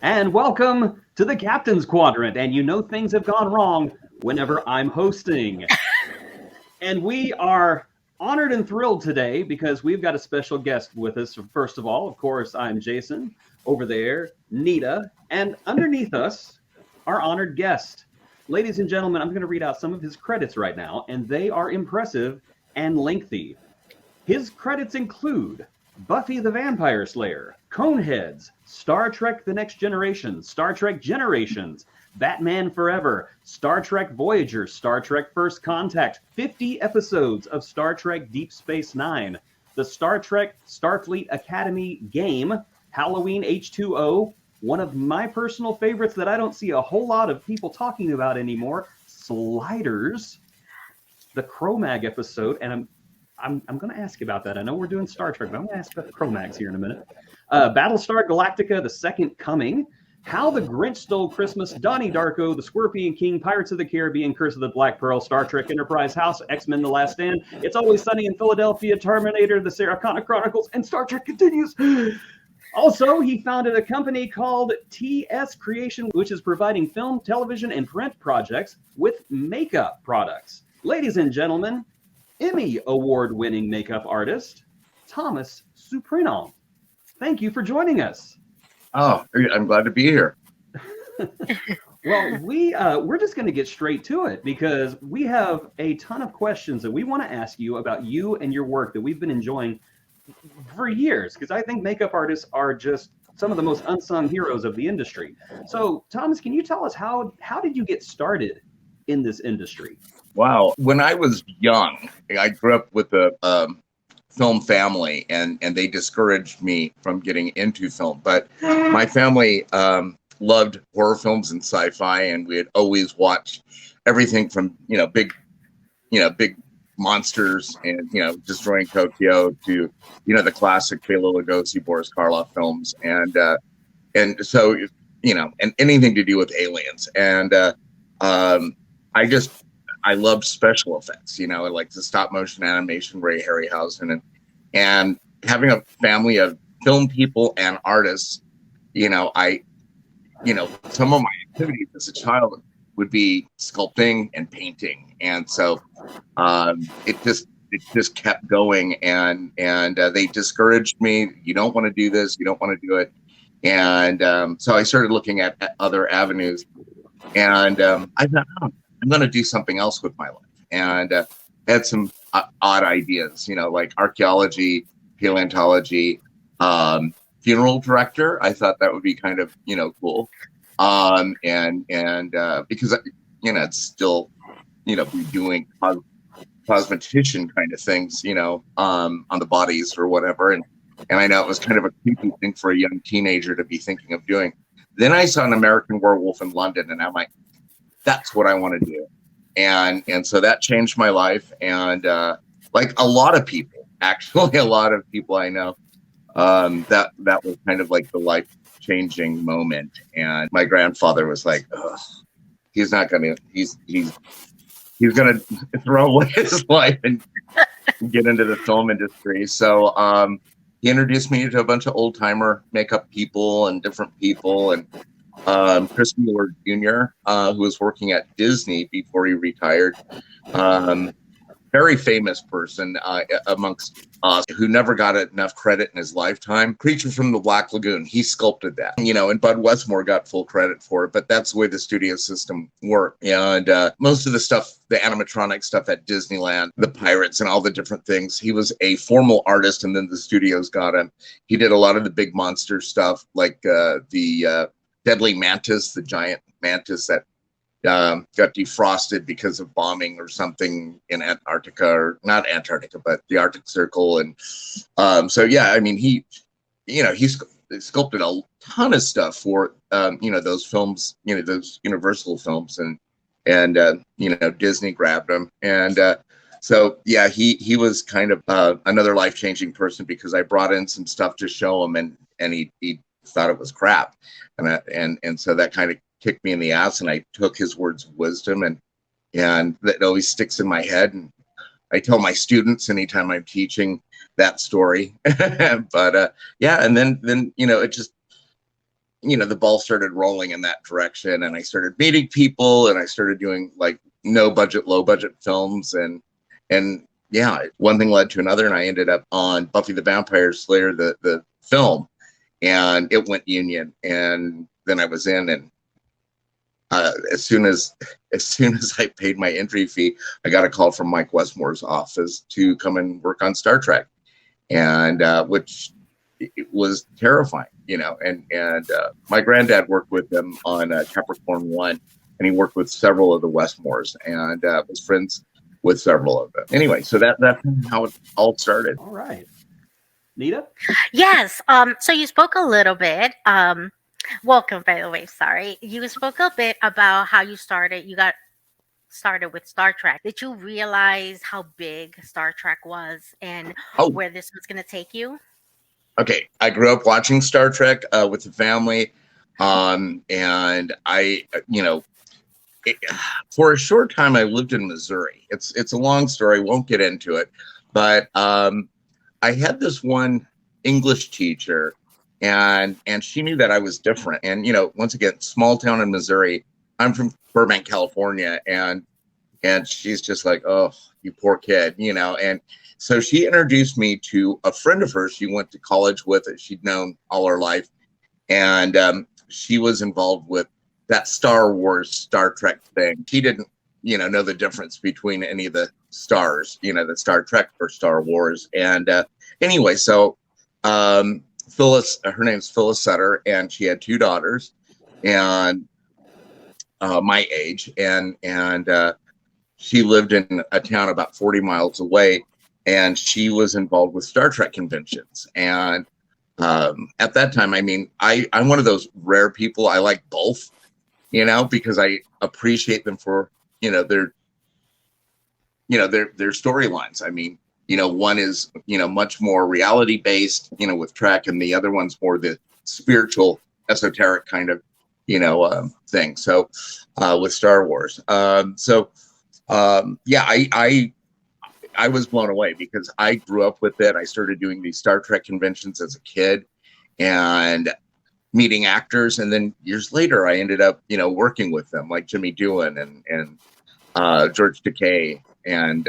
And welcome to the Captain's Quadrant. And you know things have gone wrong whenever I'm hosting. And we are honored and thrilled today because we've got a special guest with us. First of all, of course, I'm Jason. Over there, Nita. And underneath us, our honored guest. Ladies and gentlemen, I'm going to read out some of his credits right now, and they are impressive and lengthy. His credits include Buffy the Vampire Slayer, Coneheads, Star Trek The Next Generation, Star Trek Generations, Batman Forever, Star Trek Voyager, Star Trek First Contact, 50 episodes of Star Trek Deep Space Nine, the Star Trek Starfleet Academy game, Halloween H2O, one of my personal favorites that I don't see a whole lot of people talking about anymore, Sliders, the Cro-Mag episode, and I'm going to ask you about that. I know we're doing Star Trek, but I'm going to ask about the Cro-Mags here in a minute. Battlestar Galactica, The Second Coming, How the Grinch Stole Christmas, Donnie Darko, The Scorpion King, Pirates of the Caribbean, Curse of the Black Pearl, Star Trek Enterprise House, X-Men The Last Stand, It's Always Sunny in Philadelphia, Terminator, The Sarah Connor Chronicles, and Star Trek Continues. Also, he founded a company called TS Creation, which is providing film, television, and print projects with makeup products. Ladies and gentlemen, Emmy Award-winning makeup artist, Thomas Surprenant. Thank you for joining us. Oh, I'm glad to be here. Well, we're just going to get straight to it because we have a ton of questions that we want to ask you about you and your work that we've been enjoying for years, because I think makeup artists are just some of the most unsung heroes of the industry. So, Thomas, can you tell us how did you get started in this industry? Wow. When I was young, I grew up with a film family, and they discouraged me from getting into film. But my family loved horror films and sci-fi, and we had always watched everything from big monsters and Destroying Tokyo to the classic Bela Lugosi, Boris Karloff films, and so and anything to do with aliens. And I loved special effects, like the stop motion animation, Ray Harryhausen, and having a family of film people and artists. Some of my activities as a child would be sculpting and painting, and so it just kept going. And they discouraged me. You don't want to do this. You don't want to do it. And so I started looking at other avenues, and I thought, I'm going to do something else with my life. And had some odd ideas, like archaeology, paleontology, funeral director. I thought that would be kind of, cool. And because, it's still, be doing cosmetician kind of things, on the bodies or whatever. And I know it was kind of a creepy thing for a young teenager to be thinking of doing. Then I saw An American Werewolf in London, and I'm like, that's what I want to do. And so that changed my life. And like a lot of people I know, that was kind of like the life-changing moment. And my grandfather was like, he's gonna throw away his life and get into the film industry. So he introduced me to a bunch of old-timer makeup people and different people, and Chris Mueller Jr., who was working at Disney before he retired. Very famous person amongst us who never got enough credit in his lifetime. Creature from the Black Lagoon, he sculpted that, and Bud Westmore got full credit for it, but that's the way the studio system worked. And most of the stuff, the animatronic stuff at Disneyland, the pirates and all the different things, he was a formal artist, and then the studios got him. He did a lot of the big monster stuff, like the Deadly Mantis, the giant mantis that got defrosted because of bombing or something in Antarctica, or not Antarctica, but the Arctic Circle. And so, yeah, I mean, he sculpted a ton of stuff for, those films, those Universal films, and Disney grabbed him. And so, yeah, he was kind of another life-changing person, because I brought in some stuff to show him, and he thought it was crap. And so that kind of kicked me in the ass, and I took his words of wisdom, and that always sticks in my head. And I tell my students anytime I'm teaching that story. But yeah, and then it just the ball started rolling in that direction, and I started meeting people, and I started doing like no budget, low budget films, and yeah, one thing led to another, and I ended up on Buffy the Vampire Slayer, the film, and it went union, and then I was in, and as soon as I paid my entry fee, I got a call from Mike Westmore's office to come and work on Star Trek, and which it was terrifying, and my granddad worked with them on Capricorn 1, and he worked with several of the Westmores, and was friends with several of them. Anyway, so that's how it all started. All right. Nita? Yes. So you spoke a little bit. Welcome, by the way. Sorry. You spoke a bit about how you started. You got started with Star Trek. Did you realize how big Star Trek was and where this was going to take you? Okay. I grew up watching Star Trek with the family. And I, for a short time, I lived in Missouri. It's a long story. Won't get into it. But I had this one English teacher, and she knew that I was different. And, once again, small town in Missouri. I'm from Burbank, California. And she's just like, oh, you poor kid, And so she introduced me to a friend of hers she went to college with, that she'd known all her life. And she was involved with that Star Wars, Star Trek thing. She didn't, know the difference between any of the stars, the Star Trek or Star Wars. And anyway, so Phyllis, her name's Phyllis Sutter, and she had 2 daughters, and my age, and she lived in a town about 40 miles away, and she was involved with Star Trek conventions. And at that time, I'm one of those rare people. I like both, because I appreciate them for, their storylines. One is, much more reality based, with Trek, and the other one's more the spiritual, esoteric kind of, thing. So with Star Wars. I was blown away because I grew up with it. I started doing these Star Trek conventions as a kid and meeting actors. And then years later, I ended up, working with them, like Jimmy Doohan and George Takei. And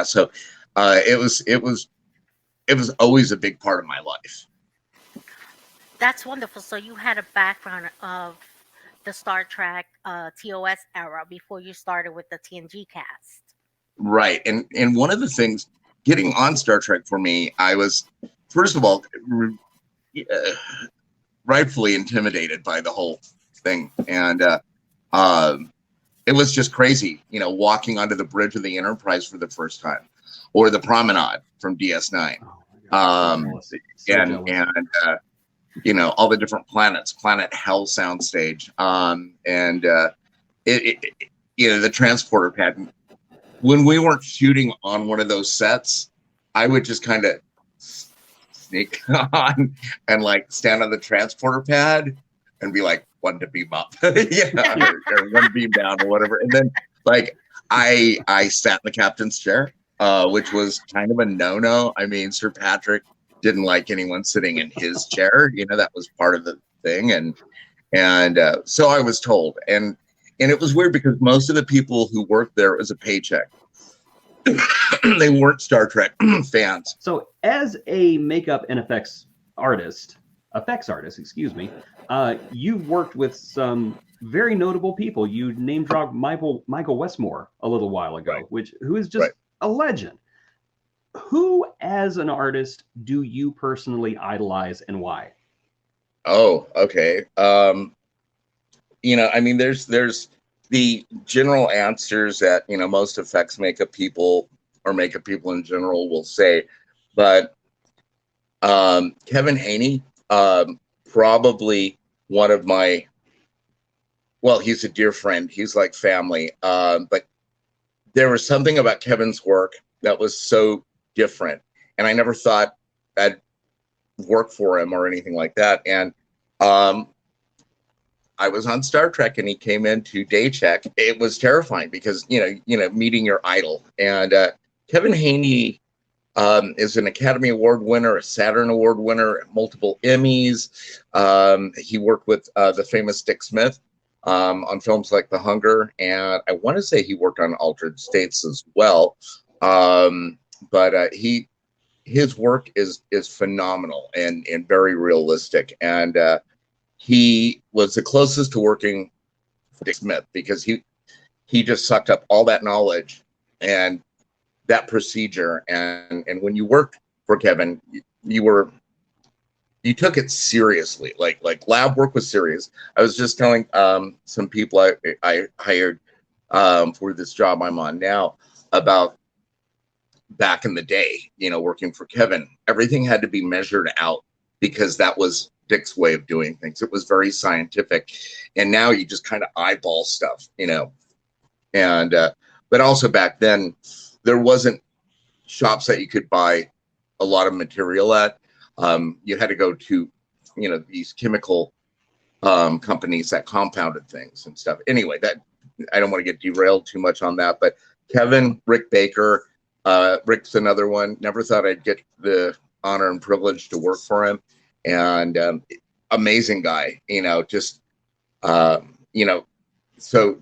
so it was always a big part of my life. That's wonderful. So you had a background of the Star Trek TOS era before you started with the TNG cast. Right. And one of the things getting on Star Trek for me, I was, first of all, rightfully intimidated by the whole thing. And it was just crazy, walking onto the bridge of the Enterprise for the first time, or the promenade from DS9. All the different planets, Planet Hell soundstage. The transporter pad. When we weren't shooting on one of those sets, I would just kind of sneak on and like stand on the transporter pad and be like, one to beam up, or one beam down or whatever. And then like I sat in the captain's chair, which was kind of a no-no. Sir Patrick didn't like anyone sitting in his chair. That was part of the thing. And so I was told. And it was weird because most of the people who worked there, it was a paycheck. They weren't Star Trek fans. So as a makeup and effects artist, you've worked with some very notable people. You name dropped Michael Westmore a little while ago, right. who is just a legend. Who, as an artist, do you personally idolize and why? Oh, okay. There's the general answers that, most effects makeup people or makeup people in general will say, but Kevin Haney, probably one of my, he's a dear friend. He's like family. But there was something about Kevin's work that was so different. And I never thought I'd work for him or anything like that. And I was on Star Trek and he came in to day check. It was terrifying because, meeting your idol. And Kevin Haney is an Academy Award winner, a Saturn Award winner, multiple Emmys. He worked with the famous Dick Smith on films like The Hunger, and I want to say he worked on Altered States as well. But his work is phenomenal and very realistic, and he was the closest to working for Dick Smith because he just sucked up all that knowledge and that procedure, and when you worked for Kevin, you took it seriously. Like lab work was serious. I was just telling some people I hired for this job I'm on now about back in the day, working for Kevin. Everything had to be measured out because that was Dick's way of doing things. It was very scientific, and now you just kind of eyeball stuff, and but also back then there wasn't shops that you could buy a lot of material at. You had to go to, these chemical companies that compounded things and stuff. Anyway, that I don't want to get derailed too much on that. But Kevin, Rick Baker, Rick's another one. Never thought I'd get the honor and privilege to work for him, and amazing guy. So.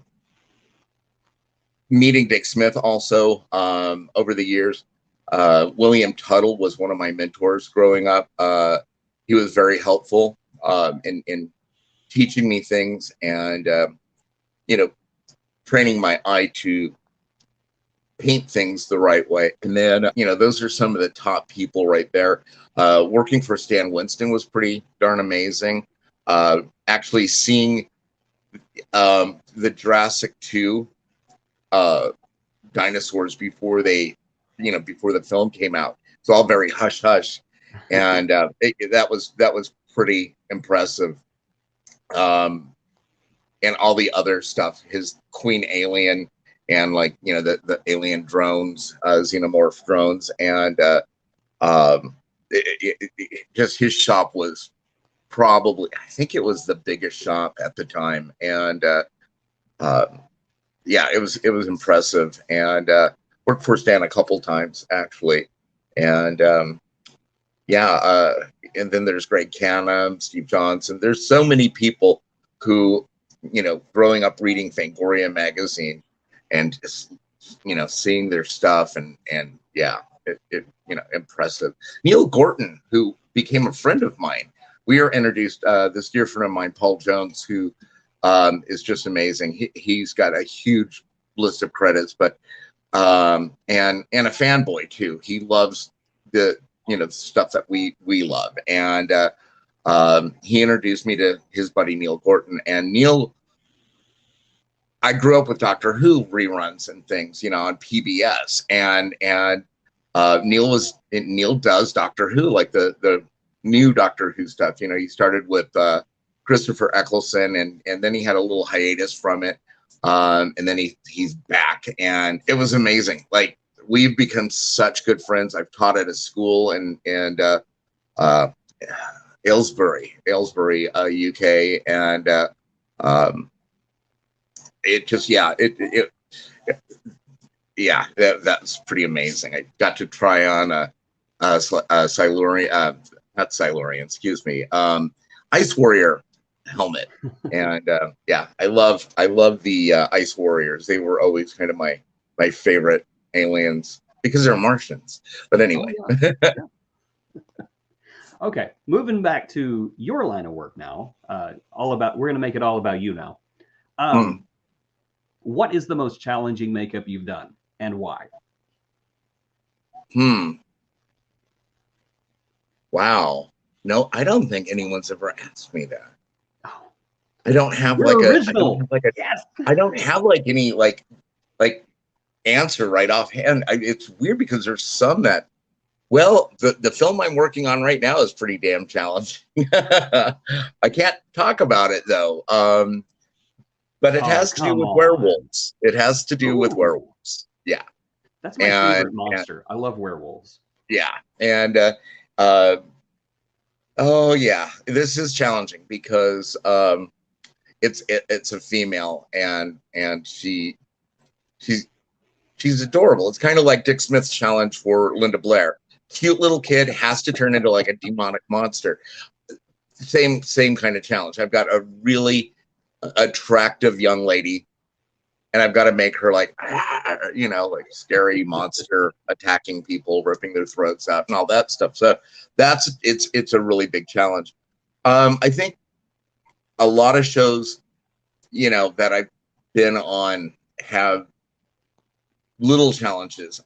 Meeting Dick Smith also over the years. William Tuttle was one of my mentors growing up. He was very helpful in teaching me things and, training my eye to paint things the right way. And then, those are some of the top people right there. Working for Stan Winston was pretty darn amazing. Actually seeing the Jurassic 2 dinosaurs before before the film came out. It's all very hush hush, and that was pretty impressive. And all the other stuff, his Queen Alien, and the alien drones, xenomorph drones, and just his shop was probably, I think it was the biggest shop at the time, and yeah, it was impressive, and worked for Stan a couple times actually, and and then there's Greg Canham, Steve Johnson. There's so many people who, growing up reading Fangoria magazine and seeing their stuff, and yeah, it impressive. Neil Gorton, who became a friend of mine. We are introduced, this dear friend of mine, Paul Jones, who is just amazing. He's got a huge list of credits, but and a fanboy too. He loves the stuff that we love, and he introduced me to his buddy Neil Gorton. And Neil, I grew up with Doctor Who reruns and things, on PBS, and Neil does Doctor Who, like the new Doctor Who stuff. He started with Christopher Eccleston, and then he had a little hiatus from it, and then he's back, and it was amazing. Like, we've become such good friends. I've taught at a school and Aylesbury, UK, and it just that's pretty amazing. I got to try on a Silurian, not Silurian, excuse me, Ice Warrior helmet, and I love the Ice Warriors. They were always kind of my favorite aliens because they're Martians. But anyway. Oh, yeah. Okay, moving back to your line of work now. We're going to make it all about you now. What is the most challenging makeup you've done, and why? Wow. No, I don't think anyone's ever asked me that. Oh. I don't have original. Yes. I don't have any answer right offhand. It's weird because there's some that, well, the film I'm working on right now is pretty damn challenging. I can't talk about it though. But it has to do with werewolves. It has to do with werewolves. Yeah. That's my favorite monster. I love werewolves. Yeah. And oh yeah, this is challenging because it's a female, and she's She's adorable. It's kind of like Dick Smith's challenge for Linda Blair. Cute little kid has to turn into like a demonic monster. Same kind of challenge. I've got a really attractive young lady, and I've got to make her like, like scary monster attacking people, ripping their throats out, and all that stuff. So it's a really big challenge. I think a lot of shows, that I've been on have little challenges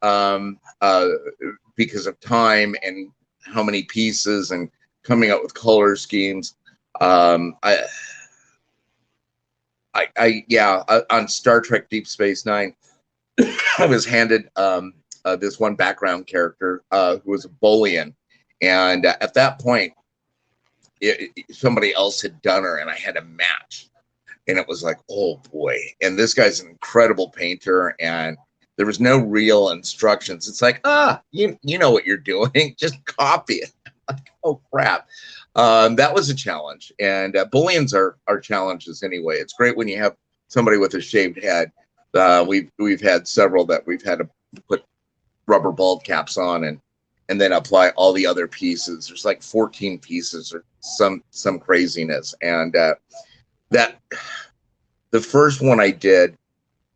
because of time and how many pieces and coming up with color schemes. On Star Trek Deep Space Nine, I was handed this one background character who was a Bolian, and at that point, somebody else had done her, and I had a match, and it was like, oh boy! And this guy's an incredible painter, and there was no real instructions. It's like, you know what you're doing, just copy it. Like, oh crap. That was a challenge, and Booleans are challenges anyway. It's great when you have somebody with a shaved head. We've had several that we've had to put rubber bald caps on and then apply all the other pieces. There's like 14 pieces or some craziness, and that the first one I did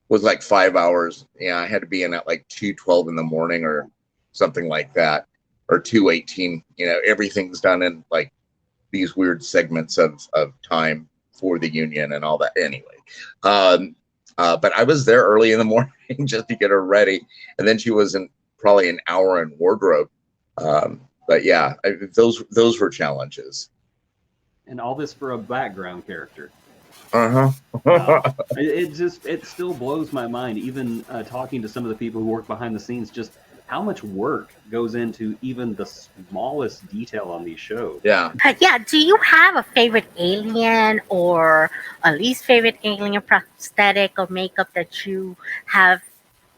was like 5 hours. Yeah, I had to be in at like 2:12 in the morning or something like that, or 2:18. Everything's done in like these weird segments of time for the union and all that. Anyway, but I was there early in the morning just to get her ready, and then she was in probably an hour in wardrobe. But yeah, those were challenges. And all this for a background character. Wow. It still blows my mind, even talking to some of the people who work behind the scenes, just how much work goes into even the smallest detail on these shows. Yeah. Do you have a favorite alien or a least favorite alien prosthetic or makeup that you have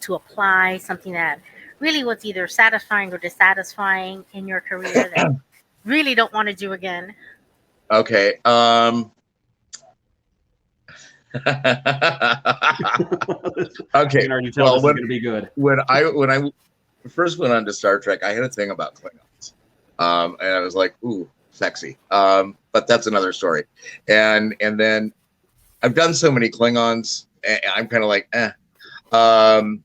to apply? Something that really was either satisfying or dissatisfying in your career that really don't want to do again? Okay. Okay. You already tell this is going to be good. When I first went on to Star Trek, I had a thing about Klingons, and I was like, "Ooh, sexy." But that's another story. And then I've done so many Klingons, and I'm kind of like, eh. I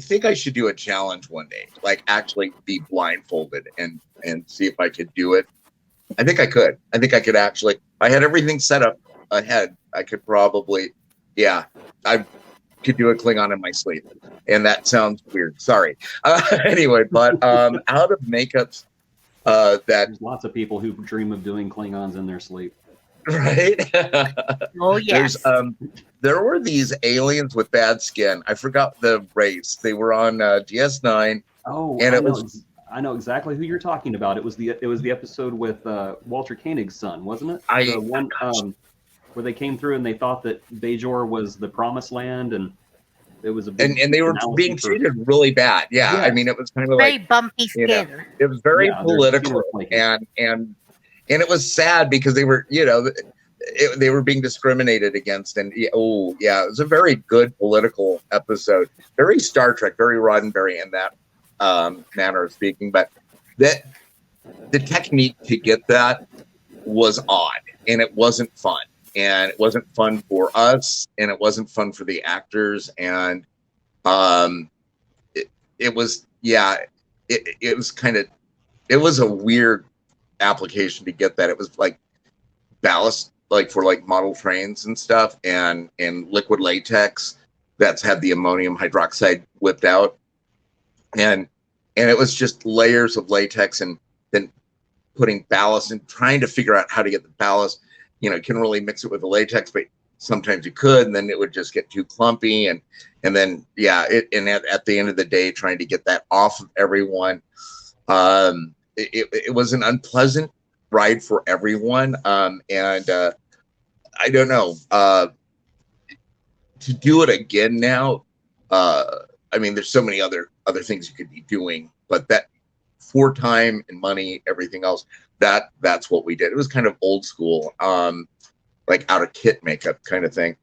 think I should do a challenge one day, like actually be blindfolded and see if I could do it. I think I could. I think I could actually. If I had everything set up ahead, I could probably. Yeah, I could do a Klingon in my sleep, and that sounds weird. Sorry. Anyway, but out of makeups, there's lots of people who dream of doing Klingons in their sleep. Right? Oh yes. There were these aliens with bad skin. I forgot the race. They were on DS9. Oh, and I know exactly who you're talking about. It was the episode with Walter Koenig's son, wasn't it? The one where they came through and they thought that Bajor was the promised land, and it was a big and they were being treated really bad. Yeah, yes. I mean, it was kind of very like bumpy skin. It was very political, and it was sad because they were, they were being discriminated against, and it was a very good political episode, very Star Trek, very Roddenberry in that manner of speaking. But that the technique to get that was odd, and it wasn't fun. And it wasn't fun for us, and it wasn't fun for the actors, and it was a weird application to get that. It was like ballast, like for like model trains and stuff, and liquid latex that's had the ammonium hydroxide whipped out, and it was just layers of latex, and then putting ballast and trying to figure out how to get the ballast. You can really mix it with the latex, but sometimes you could, and then it would just get too clumpy. And then, at the end of the day, trying to get that off of everyone. It was an unpleasant ride for everyone. And I don't know, to do it again now. I mean, there's so many other things you could be doing, but that for time and money, everything else, that's what we did. It was kind of old school, like out of kit makeup kind of thing.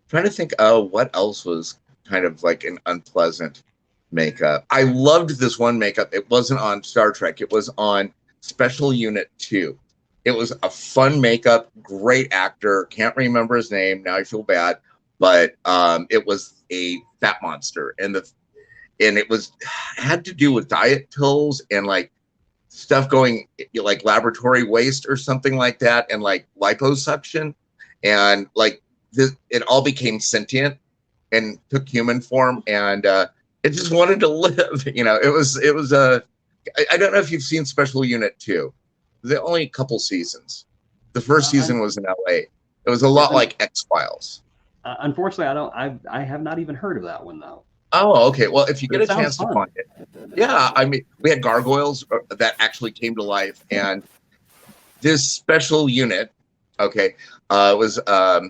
trying to think, oh, what else was kind of like an unpleasant makeup. I loved this one makeup. It wasn't on Star Trek. It was on Special Unit 2. It was a fun makeup, great actor. Can't remember his name. Now I feel bad. But it was a fat monster. And it was had to do with diet pills and like stuff going like laboratory waste or something like that, and like liposuction. And like it all became sentient and took human form, and it just wanted to live. It was I don't know if you've seen Special Unit 2. The only a couple seasons. The first season was in LA. It was a lot like X-Files. Unfortunately, I have not even heard of that one though. Oh, okay. Well, if you get a chance fun. to find it, yeah. I mean, we had gargoyles that actually came to life, and this special unit, okay, was I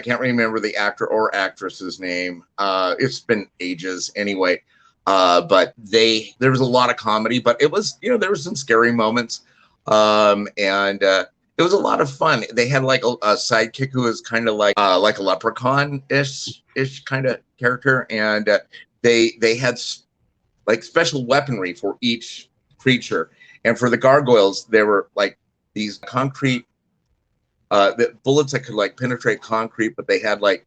can't remember the actor or actress's name. It's been ages anyway. But there was a lot of comedy, but it was, there were some scary moments. And it was a lot of fun. They had like a sidekick who was kind of like a leprechaun-ish kind of character. And they had like special weaponry for each creature. And for the gargoyles, there were like these concrete the bullets that could like penetrate concrete, but they had like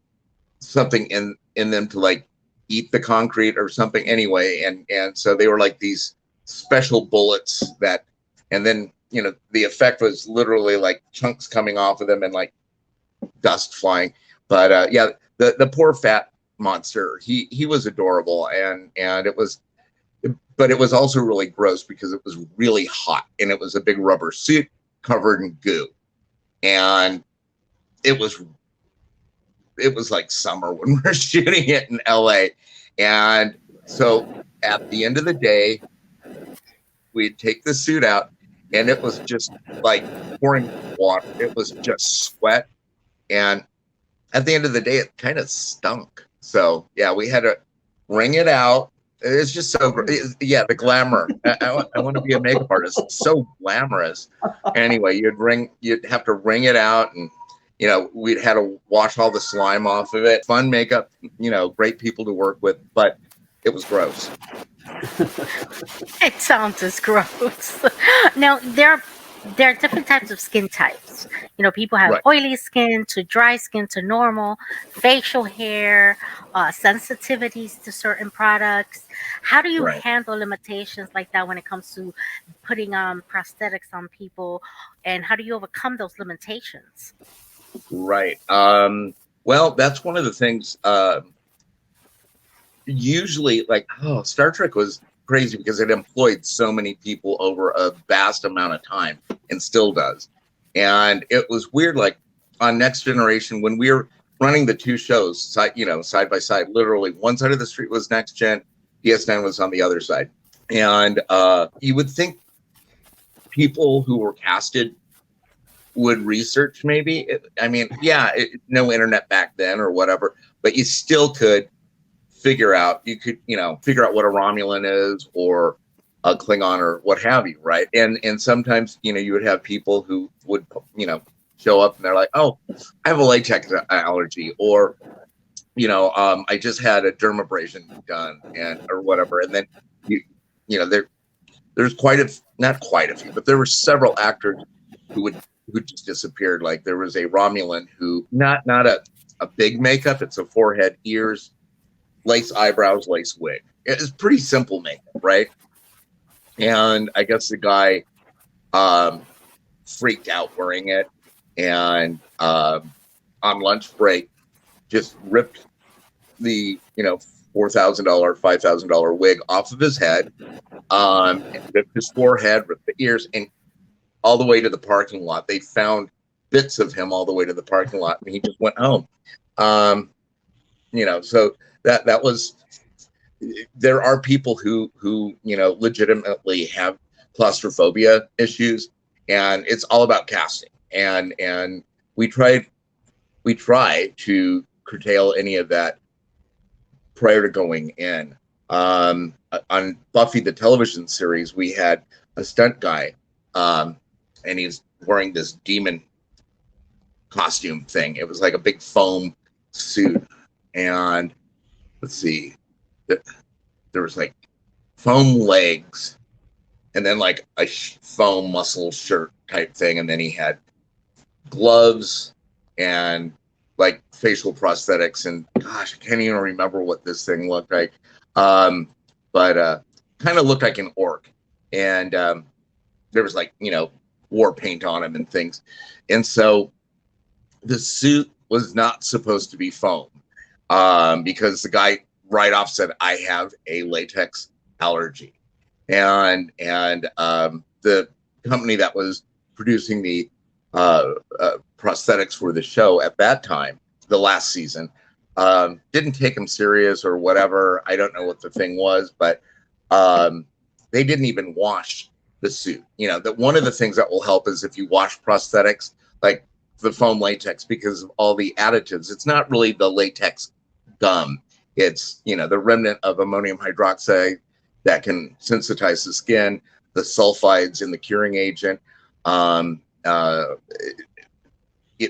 something in them to like eat the concrete or something anyway. And so they were like these special bullets that, and then, the effect was literally like chunks coming off of them and like dust flying. But yeah, the poor fat monster, he was adorable. And but it was also really gross because it was really hot and it was a big rubber suit covered in goo. And it was like summer when we were shooting it in LA. And so at the end of the day, we'd take the suit out and it was just like pouring water. It was just sweat. And at the end of the day, it kind of stunk. So yeah, we had to wring it out. It's just so great. Yeah, the glamour. I want to be a makeup artist. It's so glamorous. Anyway, you'd have to wring it out, and we'd had to wash all the slime off of it. Fun makeup, great people to work with, but it was gross. It sounds as gross. Now, there are different types of skin types. People have Right. oily skin to dry skin to normal, facial hair, sensitivities to certain products. How do you Right. handle limitations like that when it comes to putting prosthetics on people? And how do you overcome those limitations? Right. Well, that's one of the things. Usually, like, Star Trek was crazy because it employed so many people over a vast amount of time and still does. And it was weird, like on Next Generation, when we were running the two shows side by side, literally one side of the street was Next Gen, DS9 was on the other side. And you would think people who were casted would research maybe. No internet back then or whatever, but you still could figure out what a Romulan is or a Klingon or what have you, right? And sometimes, you would have people who would, show up and they're like, oh, I have a latex allergy, or, I just had a dermabrasion done or whatever. And then, there's not quite a few, but there were several actors who just disappeared. Like there was a Romulan who, not a big makeup, it's a forehead, ears, lace eyebrows, lace wig. It's pretty simple makeup, right? And I guess the guy freaked out wearing it, and on lunch break just ripped the $4,000, $5,000 wig off of his head, and ripped his forehead, ripped the ears, and all the way to the parking lot. They found bits of him all the way to the parking lot, and he just went home. So that was. There are people who legitimately have claustrophobia issues, and it's all about casting. And we try to curtail any of that prior to going in. On Buffy the television series, we had a stunt guy, and he's wearing this demon costume thing. It was like a big foam suit, and let's see, there was like foam legs, and then like a foam muscle shirt type thing, and then he had gloves and like facial prosthetics, and gosh, I can't even remember what this thing looked like, but kind of looked like an orc, and there was like, you know, war paint on him and things, and so the suit was not supposed to be foam, because the guy right off said, I have a latex allergy, and the company that was producing the prosthetics for the show at that time, the last season, didn't take him serious or whatever. I don't know what the thing was, but they didn't even wash the suit. You know, that one of the things that will help is if you wash prosthetics, like the foam latex, because of all the additives. It's not really the latex gum. It's, you know, the remnant of ammonium hydroxide that can sensitize the skin, the sulfides in the curing agent.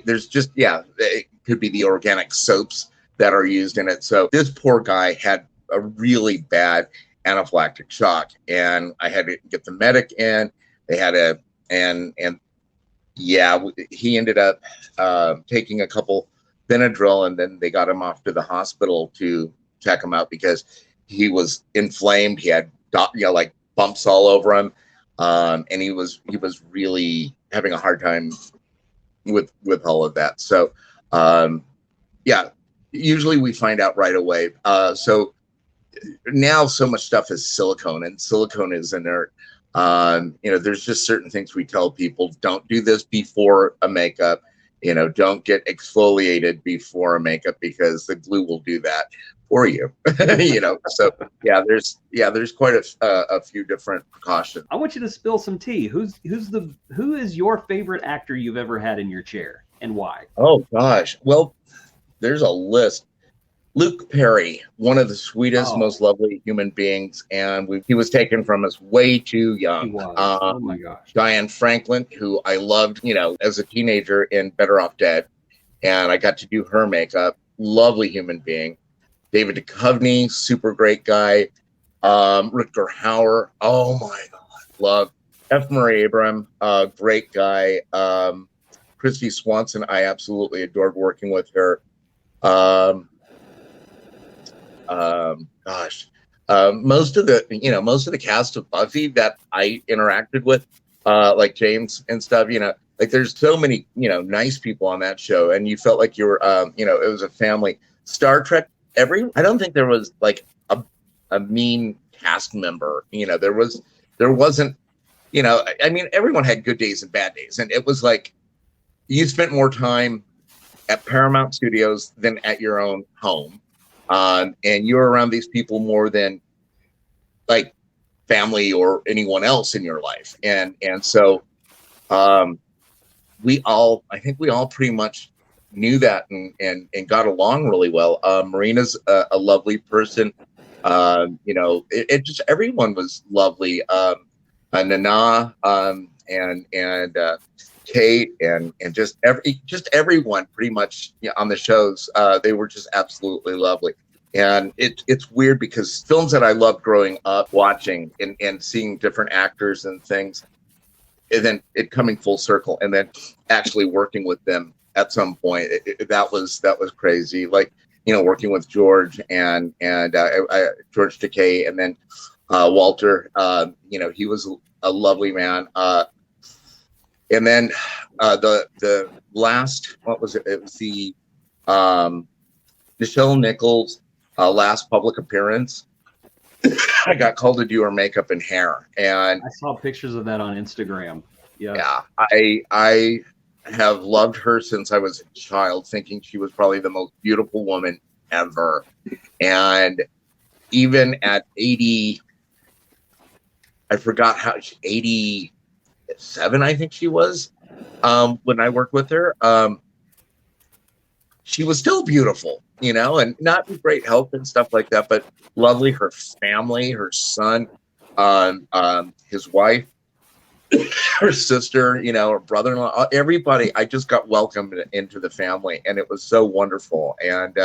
There's just, yeah, it could be the organic soaps that are used in it. So this poor guy had a really bad anaphylactic shock, and I had to get the medic in. They had a, and yeah, he ended up taking a couple Benadryl, and then they got him off to the hospital to check him out because he was inflamed. He had, you know, like bumps all over him, and he was really having a hard time with all of that. So yeah, usually we find out right away. So now so much stuff is silicone, and silicone is inert. You know, there's just certain things we tell people: don't do this before a makeup. You know, don't get exfoliated before a makeup because the glue will do that for you. You know, so yeah, there's quite a few different precautions. I want you to spill some tea. Who is your favorite actor you've ever had in your chair, and why? Oh gosh, well, there's a list. Luke Perry, one of the sweetest, most lovely human beings, and he was taken from us way too young. He was. Oh my gosh. Diane Franklin, who I loved, you know, as a teenager in Better Off Dead, and I got to do her makeup. Lovely human being. David Duchovny, super great guy. Rutger Hauer, oh my God, love. F. Murray Abram, great guy. Christy Swanson, I absolutely adored working with her. Most of the cast of Buffy that I interacted with, like James and stuff, you know, like there's so many, you know, nice people on that show, and you felt like you were, you know, it was a family. Star Trek, I don't think there was like a mean cast member, you know, there wasn't, you know, I mean, everyone had good days and bad days, and it was like you spent more time at Paramount Studios than at your own home. And you're around these people more than like family or anyone else in your life. And so I think we all pretty much knew that and got along really well. Marina's a lovely person. You know, it just, everyone was lovely. Nana, and Kate and just everyone pretty much, you know, on the shows, they were just absolutely lovely. And it's weird because films that I loved growing up watching and seeing different actors and things, and then it coming full circle and then actually working with them at some point, that was crazy. Like, you know, working with George and George Takei, and then Walter, you know, he was a lovely man. And then the last, what was it? It was the Nichelle Nichols' last public appearance. I got called to do her makeup and hair, and I saw pictures of that on Instagram. Yeah, I have loved her since I was a child, thinking she was probably the most beautiful woman ever. And even at 80, I forgot how 87, I think she was, when I worked with her, she was still beautiful, you know, and not in great health and stuff like that, but lovely. Her family, her son, his wife, her sister, her brother-in-law, everybody. I just got welcomed into the family, and it was so wonderful. And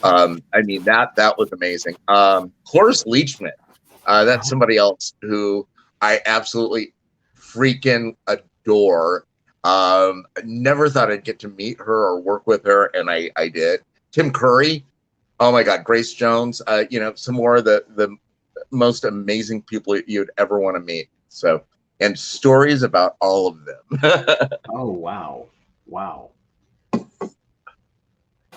I mean, that was amazing. Cloris Leachman, that's somebody else who I absolutely freaking adore. Never thought I'd get to meet her or work with her, and I did. Tim Curry, oh my God, Grace Jones, some more of the most amazing people you'd ever want to meet. So, and stories about all of them. Oh, wow. Wow. All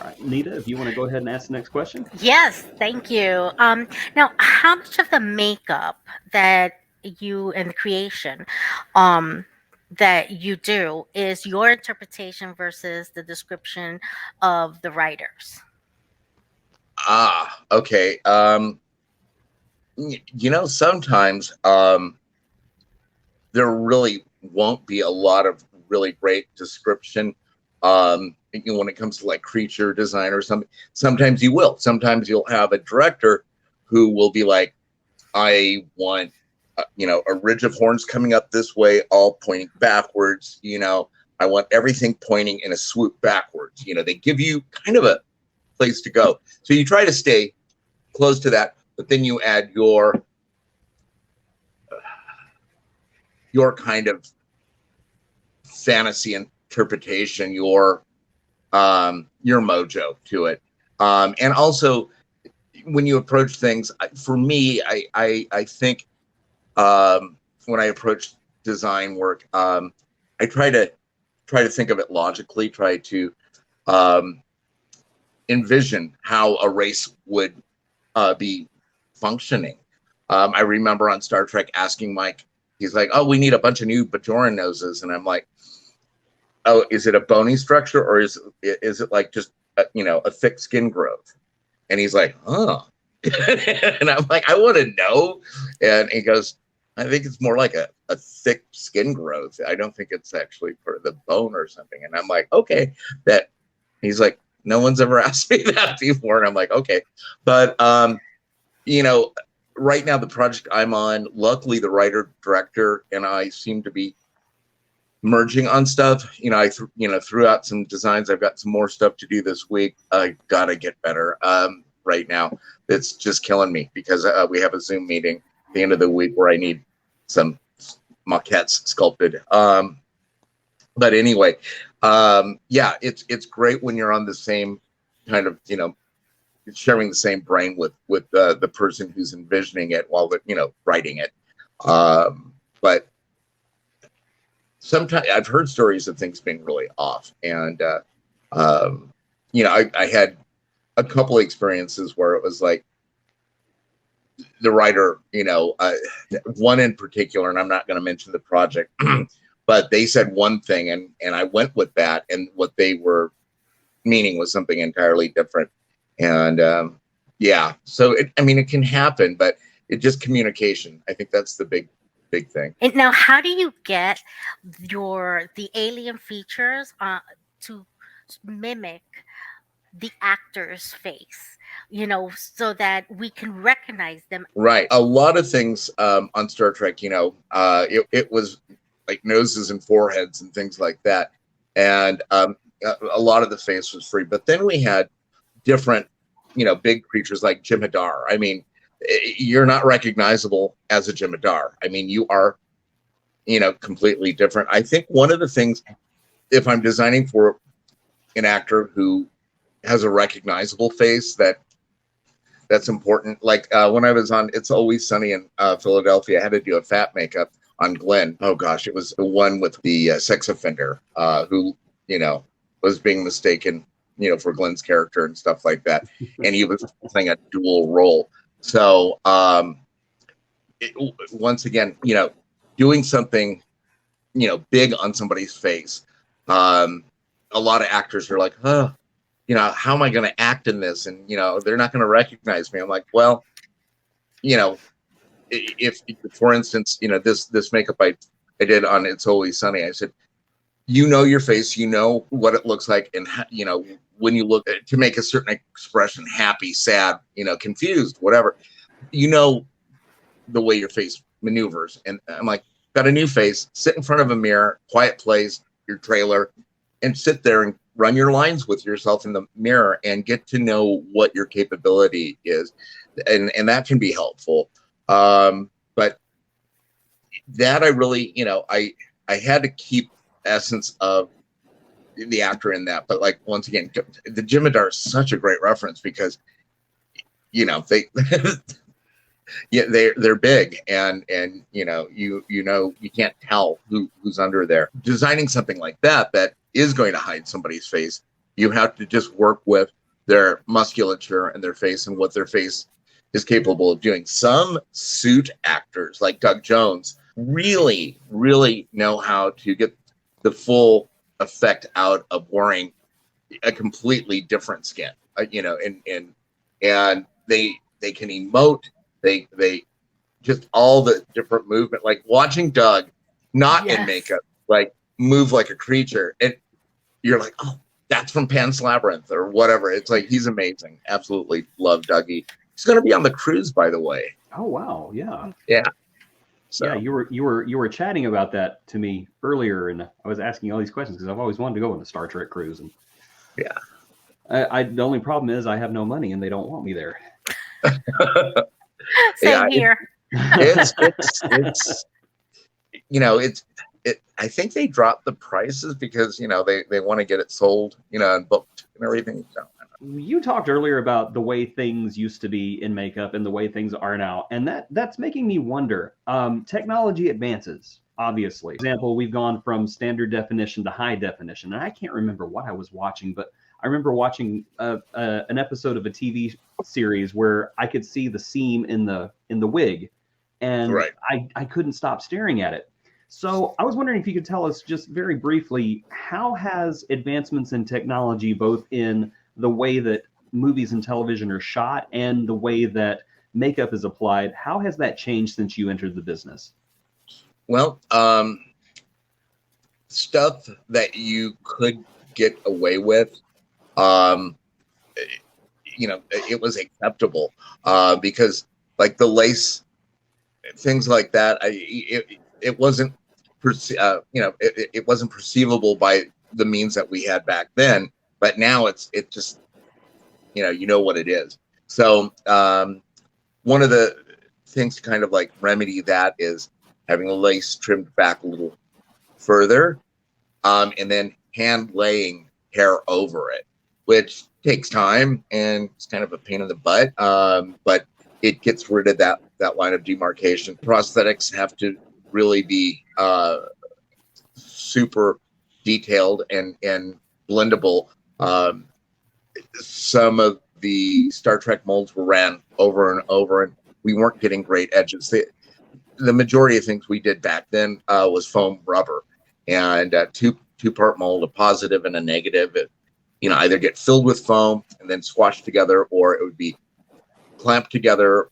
right, Nita, if you want to go ahead and ask the next question. Yes, thank you. Now, how much of the makeup that you and the creation that you do is your interpretation versus the description of the writers? Okay. Sometimes there really won't be a lot of really great description. When it comes to like creature design or something, sometimes you will. Sometimes you'll have a director who will be like, I want, a ridge of horns coming up this way, all pointing backwards. I want everything pointing in a swoop backwards. They give you kind of a place to go. So you try to stay close to that, but then you add your kind of fantasy interpretation, your mojo to it. And also when you approach things, for me, I think when I approach design work, I try to think of it logically, try to envision how a race would be functioning. I remember on Star Trek asking Mike, he's like, oh, we need a bunch of new Bajoran noses. And I'm like, oh, is it a bony structure, or is it like just a thick skin growth? And he's like, oh. And I'm like, I want to know. And he goes, I think it's more like a thick skin growth. I don't think it's actually for the bone or something. And I'm like, okay. He's like, no one's ever asked me that before. And I'm like, okay. But right now the project I'm on, luckily the writer director and I seem to be merging on stuff. I threw out some designs. I've got some more stuff to do this week. I gotta get better. Right now it's just killing me because we have a Zoom meeting at the end of the week where I need some maquettes sculpted. But anyway, it's great when you're on the same kind of, sharing the same brain with the person who's envisioning it while they're, writing it. But sometimes I've heard stories of things being really off, and I had a couple of experiences where it was like the writer, one in particular, and I'm not going to mention the project, but they said one thing, and I went with that, and what they were meaning was something entirely different. And so it can happen, but it just communication. I think that's the big thing. And now, how do you get the alien features to mimic the actor's face, so that we can recognize them? Right. A lot of things on Star Trek, it was like noses and foreheads and things like that. And a lot of the face was free. But then we had different, big creatures like Jem'Hadar. I mean, you're not recognizable as a Jem'Hadar. I mean, you are, completely different. I think one of the things, if I'm designing for an actor who has a recognizable face, that's important. Like when I was on It's Always Sunny in Philadelphia, I had to do a fat makeup on Glenn. Oh gosh, it was the one with the sex offender who, was being mistaken, for Glenn's character and stuff like that. And he was playing a dual role. So once again, doing something, big on somebody's face. A lot of actors are like, oh, how am I going to act in this? And, they're not going to recognize me. I'm like, well, if for instance, this makeup I did on It's Always Sunny, I said, your face, what it looks like. And, when you look to make a certain expression, happy, sad, confused, whatever, the way your face maneuvers. And I'm like, got a new face, sit in front of a mirror, quiet place, your trailer, and sit there and run your lines with yourself in the mirror and get to know what your capability is. And that can be helpful. But that I really, I had to keep essence of the actor in that. But like, once again, the Jim'Hadar is such a great reference because, they, yeah, they're big, and you can't tell who's under there. Designing something like that is going to hide somebody's face, you have to just work with their musculature and their face and what their face is capable of doing. Some suit actors like Doug Jones really, really know how to get the full effect out of wearing a completely different skin, and they can emote. They just all the different movement, like watching Doug not in makeup, like move like a creature, and you're like, oh, that's from Pan's Labyrinth or whatever. It's like, he's amazing. Absolutely love Dougie. He's going to be on the cruise, by the way. Oh wow, yeah. So. Yeah, you were chatting about that to me earlier, and I was asking all these questions because I've always wanted to go on the Star Trek cruise, and the only problem is I have no money and they don't want me there. Same here. It's I think they dropped the prices because they want to get it sold, and booked and everything. So. You talked earlier about the way things used to be in makeup and the way things are now, and that's making me wonder. Technology advances, obviously. For example, we've gone from standard definition to high definition, and I can't remember what I was watching, but I remember watching an episode of a TV series where I could see the seam in the wig, and I couldn't stop staring at it. So I was wondering if you could tell us just very briefly, how has advancements in technology, both in the way that movies and television are shot and the way that makeup is applied, how has that changed since you entered the business? Well, stuff that you could get away with, it was acceptable because like the lace, things like that, it wasn't, it wasn't perceivable by the means that we had back then. But now it just, what it is. So one of the things to kind of like remedy that is having the lace trimmed back a little further, and then hand laying hair over it, which takes time and it's kind of a pain in the butt. But it gets rid of that line of demarcation. Prosthetics have to really be super detailed and blendable. Some of the Star Trek molds were ran over and over, and we weren't getting great edges. The majority of things we did back then was foam rubber, and two-part mold, a positive and a negative. It, either get filled with foam and then squashed together, or it would be clamped together,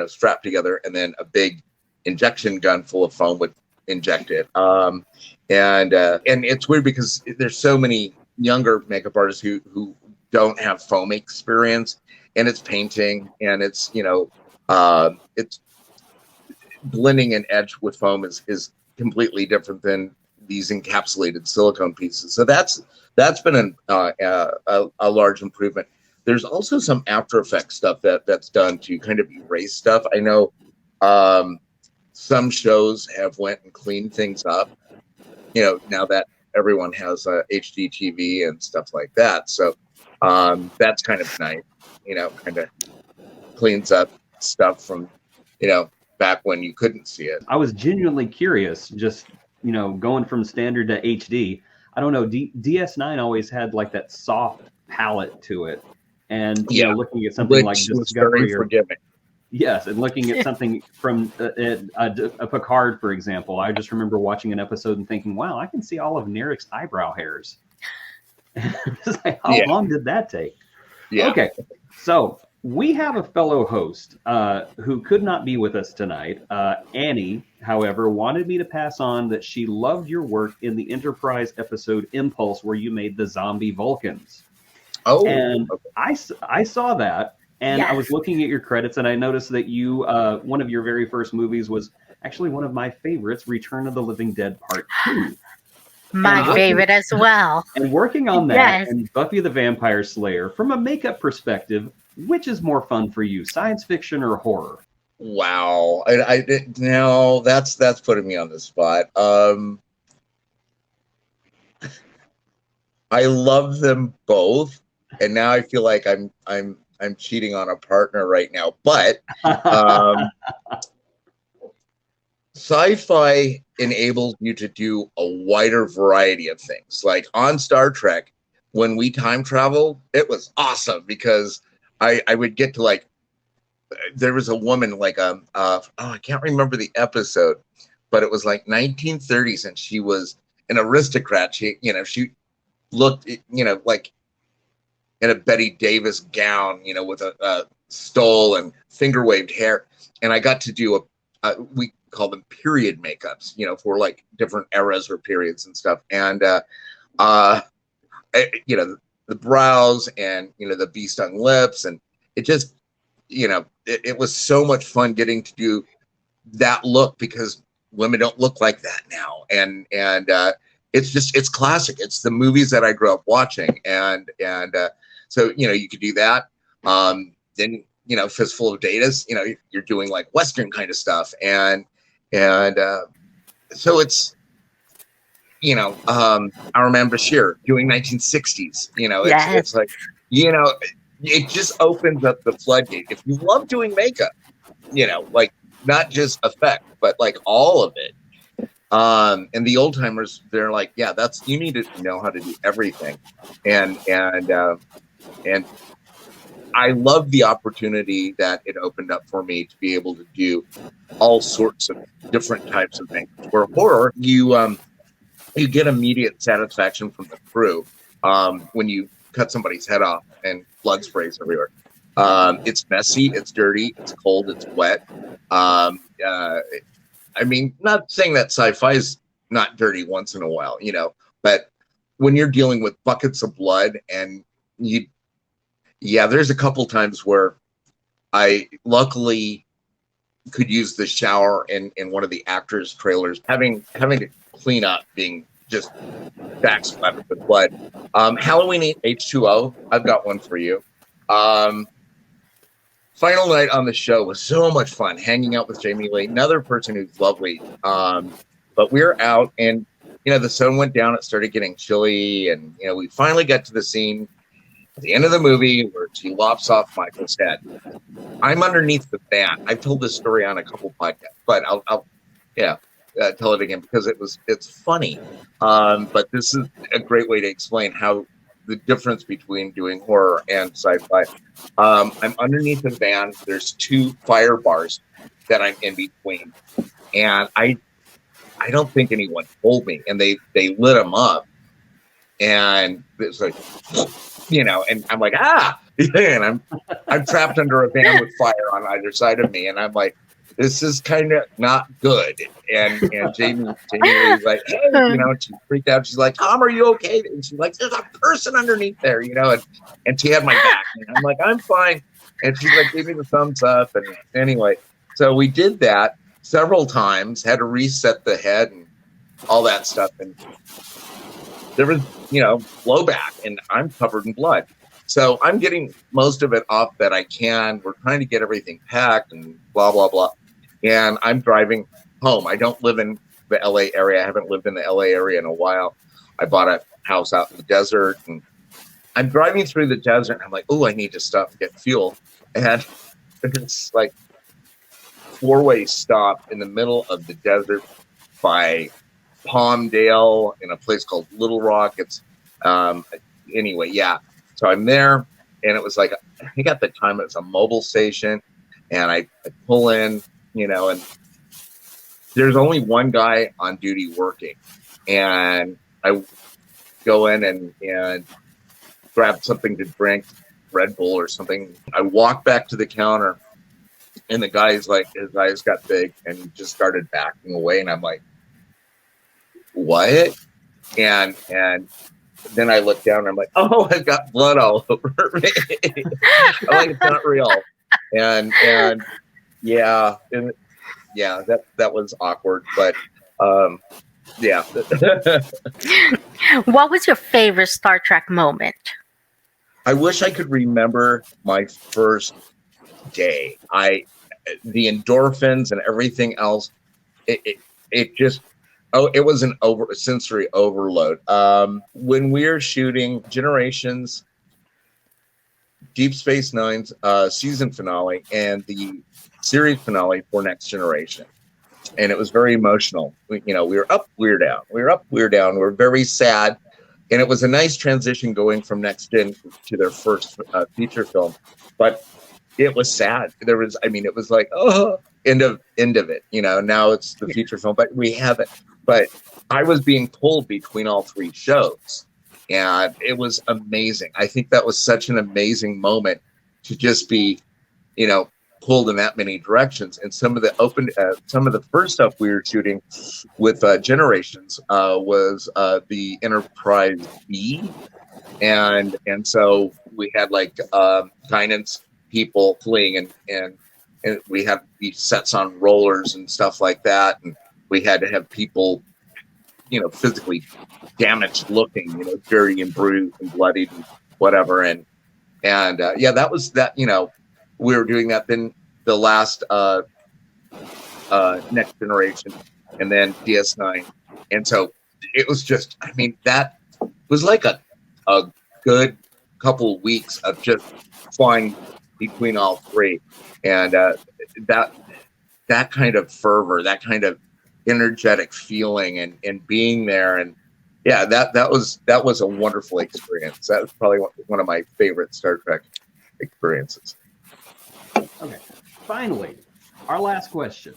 strapped together, and then a big injection gun full of foam would inject it. And it's weird because there's so many younger makeup artists who don't have foam experience, and it's painting, and it's it's blending an edge with foam is completely different than these encapsulated silicone pieces. So that's been a large improvement. There's also some After Effects stuff that's done to kind of erase stuff. I know some shows have went and cleaned things up, now that everyone has HD TV and stuff like that. So that's kind of nice, kind of cleans up stuff from, back when you couldn't see it. I was genuinely curious, just, going from standard to HD. I don't know, DS9 always had like that soft palette to it. And, looking at something like Discovery, forgiving. Yes, and looking at something from a Picard, for example, I just remember watching an episode and thinking, wow, I can see all of Narek's eyebrow hairs. Just like, how long did that take? Yeah. Okay, so we have a fellow host who could not be with us tonight. Annie, however, wanted me to pass on that she loved your work in the Enterprise episode Impulse, where you made the zombie Vulcans. Oh, and okay. I saw that. And I was looking at your credits, and I noticed that you, one of your very first movies was Actually, one of my favorites, Return of the Living Dead Part 2. My favorite as well. And working on that Yes. and Buffy the Vampire Slayer, from a makeup perspective, which is more fun for you, science fiction or horror? Wow. Now that's putting me on the spot. I love them both, and now I feel like I'm cheating on a partner right now. But sci-fi enables you to do a wider variety of things. Like on Star Trek, when we time travel, it was awesome because I would get to like, there was a woman like I can't remember the episode, but it was like 1930s, and she was an aristocrat. She looked, like in a Betty Davis gown, with a stole and finger waved hair. And I got to do we call them period makeups, for like different eras or periods and stuff. And, the brows and, the bee stung lips. And it just, it was so much fun getting to do that look because women don't look like that now. And it's classic. It's the movies that I grew up watching. And so, you could do that. Then, Fistful of Datas, you're doing like Western kind of stuff. And so it's, our man Bashir doing 1960s, Yes. it's like, it just opens up the floodgate. If you love doing makeup, like not just effect, but like all of it. And the old timers, they're like, yeah, you need to know how to do everything. And I love the opportunity that it opened up for me to be able to do all sorts of different types of things. Where horror, you get immediate satisfaction from the crew when you cut somebody's head off and blood sprays everywhere. It's messy, it's dirty, it's cold, it's wet. I mean, not saying that sci-fi is not dirty once in a while, but when you're dealing with buckets of blood and there's a couple times where I luckily could use the shower in one of the actors' trailers, having to clean up, being just backsplattered with blood. Halloween H2O, I've got one for you. Final night on the show was so much fun, hanging out with Jamie Lee, another person who's lovely. But we were out, and the sun went down. It started getting chilly, and we finally got to the scene at the end of the movie where she lops off Michael's head. I'm underneath the van. I've told this story on a couple podcasts, but I'll tell it again because it's funny. But this is a great way to explain how the difference between doing horror and sci-fi. I'm underneath the van. There's 2 fire bars that I'm in between, and I don't think anyone told me, and they lit them up, and it's like, and I'm like, and I'm trapped under a van with fire on either side of me, and I'm like, this is kind of not good. And Jamie was like, hey, and she freaked out. She's like, Tom, are you okay? And she's like, there's a person underneath there, and she had my back. And I'm like, I'm fine. And she's like, give me the thumbs up. And anyway, so we did that several times, had to reset the head and all that stuff. And there was, blowback, and I'm covered in blood. So I'm getting most of it off that I can. We're trying to get everything packed and blah, blah, blah. And I'm driving home. I don't live in the LA area. I haven't lived in the LA area in a while. I bought a house out in the desert, and I'm driving through the desert, and I'm like, oh, I need to stop and get fuel. And it's like 4-way stop in the middle of the desert by Palmdale in a place called Little Rock. It's anyway, yeah. So I'm there, and it was like, I think at the time it was a mobile station, and I pull in, and there's only one guy on duty working, and I go in and grab something to drink, Red Bull or something. I walk back to the counter, and the guy's like, his eyes got big, and he just started backing away, and I'm like, what? And then I look down, and I'm like, oh, I've got blood all over me. I'm like, it's not real. And yeah, and yeah, that was awkward, but yeah. What was your favorite Star Trek moment? I wish I could remember my first day. The endorphins and everything else. It just, it was an sensory overload. When we were shooting Generations, Deep Space Nine's season finale, and the series finale for Next Generation, and it was very emotional. We were up, we were down, we were up, we were down. We were very sad, and it was a nice transition going from Next Gen to their first feature film, but it was sad. It was like, oh, end of it. Now it's the feature film, but we haven't. But I was being pulled between all three shows, and it was amazing. I think that was such an amazing moment to just be, pulled in that many directions. And some of the first stuff we were shooting with Generations was the Enterprise B, and so we had like guidance people fleeing, and we had these sets on rollers and stuff like that, and we had to have people, physically damaged looking, dirty and bruised and bloodied and whatever, and yeah, that was that. We were doing that. Then the last Next Generation, and then DS9, and so it was just, that was like a good couple of weeks of just flying between all three, and that kind of fervor, that kind of energetic feeling, and being there, and yeah, that was a wonderful experience. That was probably one of my favorite Star Trek experiences. Okay, finally, our last question: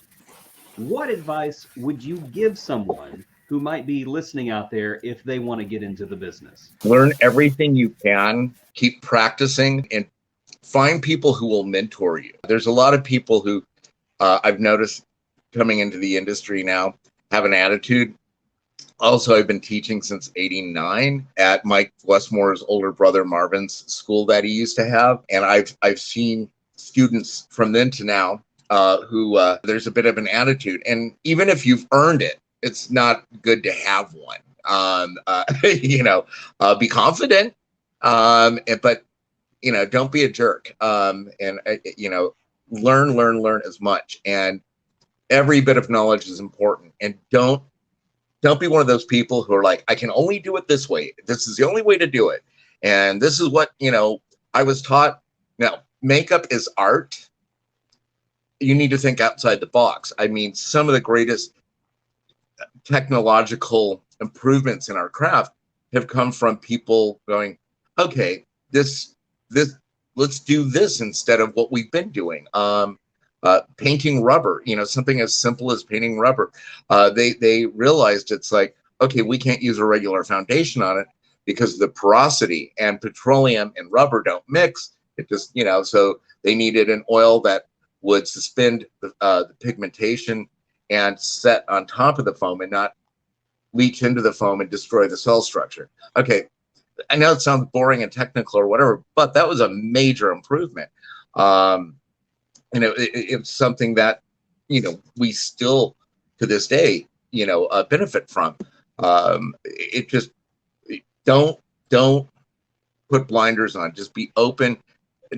what advice would you give someone who might be listening out there if they want to get into the business? Learn everything you can, keep practicing, and find people who will mentor you. There's a lot of people who I've noticed coming into the industry now have an attitude. Also, I've been teaching since '89 at Mike Westmore's older brother Marvin's school that he used to have, and I've seen students from then to now who there's a bit of an attitude, and even if you've earned it, it's not good to have one. Be confident, but don't be a jerk, and learn as much, and every bit of knowledge is important, and don't be one of those people who are like, I can only do it this way. This is the only way to do it, and this is what I was taught. Now, makeup is art. You need to think outside the box. Some of the greatest technological improvements in our craft have come from people going, okay, this let's do this instead of what we've been doing. Painting rubber, something as simple as painting rubber. They realized it's like, okay, we can't use a regular foundation on it because of the porosity, and petroleum and rubber don't mix. It just, so they needed an oil that would suspend the pigmentation and set on top of the foam and not leach into the foam and destroy the cell structure. Okay, I know it sounds boring and technical or whatever, but that was a major improvement. It's something that, we still to this day, benefit from. It just, don't put blinders on. Just be open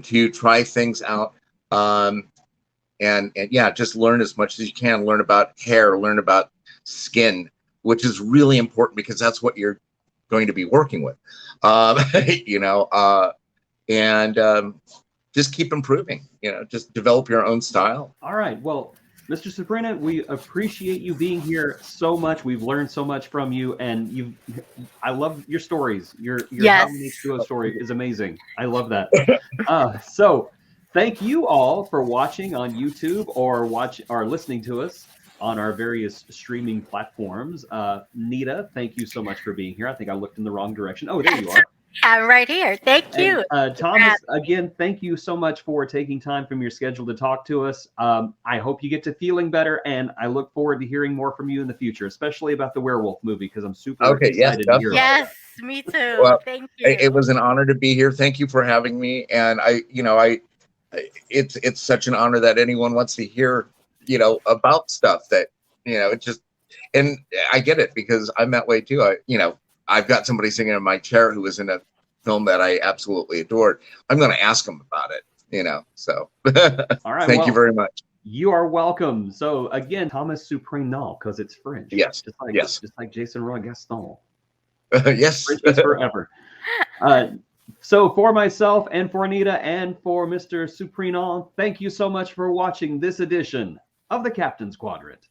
to try things out. And yeah, just learn as much as you can. Learn about hair, learn about skin, which is really important because that's what you're going to be working with. Just keep improving, just develop your own style. All right. Well, Mr. Surprenant, we appreciate you being here so much. We've learned so much from you, and I love your stories. Your Yes. How Many H2O story is amazing. I love that. So thank you all for watching on YouTube or listening to us on our various streaming platforms. Nita, thank you so much for being here. I think I looked in the wrong direction. Oh, there you are. I'm right here. Thank you. And, Thomas, again, thank you so much for taking time from your schedule to talk to us. I hope you get to feeling better, and I look forward to hearing more from you in the future, especially about the werewolf movie, because I'm super excited to hear about Yes, me too. Well, thank you. It was an honor to be here. Thank you for having me. And it's such an honor that anyone wants to hear, about stuff that, it just, and I get it because I'm that way too. I've got somebody sitting in my chair who was in a film that I absolutely adored. I'm going to ask them about it, so All right. thank you very much. You are welcome. So again, Thomas Surprenant, because it's French. Yes. Just like Jason Roy Gaston. Yes. French is forever. So for myself and for Anita and for Mr. Surprenant, thank you so much for watching this edition of the Captain's Quadrant.